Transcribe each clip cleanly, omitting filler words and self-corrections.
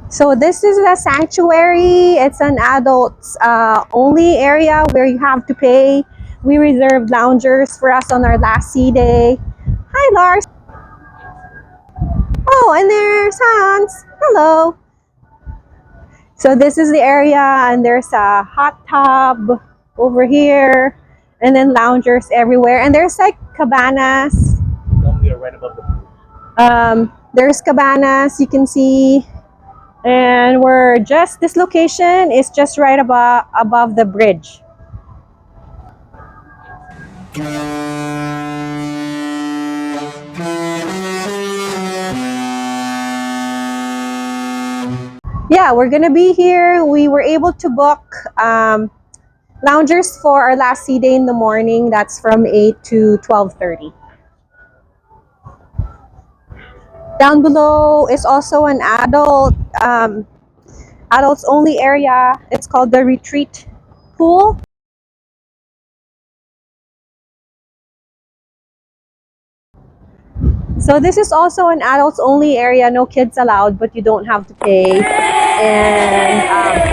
So this is the sanctuary. It's an adults only area where you have to pay. We reserved loungers for us on our last sea day. Hi, Lars. Oh, and there's Hans. Hello. So this is the area, and there's a hot tub over here, and then loungers everywhere. And there's like cabanas. Normally are right above the pool. There's cabanas you can see, and this location is just right above the bridge. Yeah, we're gonna be here. We were able to book loungers for our last sea day in the morning. That's from 8 to 12:30. Down below is also an adults only area. It's called the retreat pool. So this is also an adults only area, no kids allowed, but you don't have to pay. And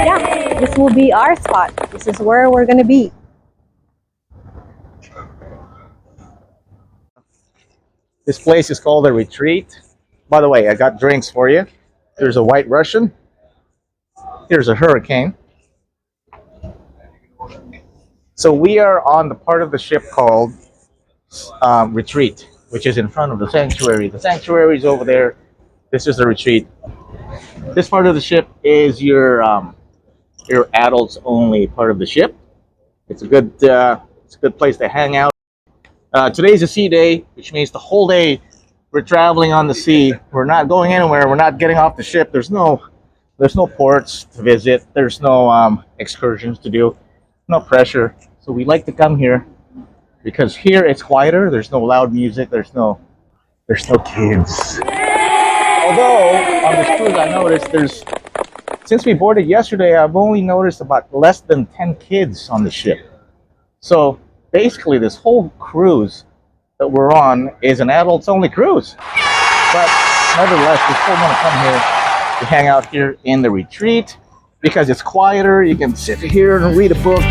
yeah, this will be our spot. This is where we're gonna be. This place is called the Retreat. By the way, I got drinks for you. There's a White Russian. Here's a Hurricane. So we are on the part of the ship called Retreat, which is in front of the sanctuary. The sanctuary is over there. This is the Retreat. This part of the ship is your adults only part of the ship. It's a good place to hang out. Today's a sea day, which means the whole day we're traveling on the sea. We're not going anywhere. We're not getting off the ship. There's no ports to visit. There's no excursions to do. No pressure. So we like to come here because here it's quieter. There's no loud music. There's no kids. Although on this cruise, I noticed since we boarded yesterday, I've only noticed about less than 10 kids on the ship. So basically, this whole cruise that we're on is an adults-only cruise. But nevertheless, we still want to come here to hang out here in the Retreat because it's quieter. You can sit here and read a book.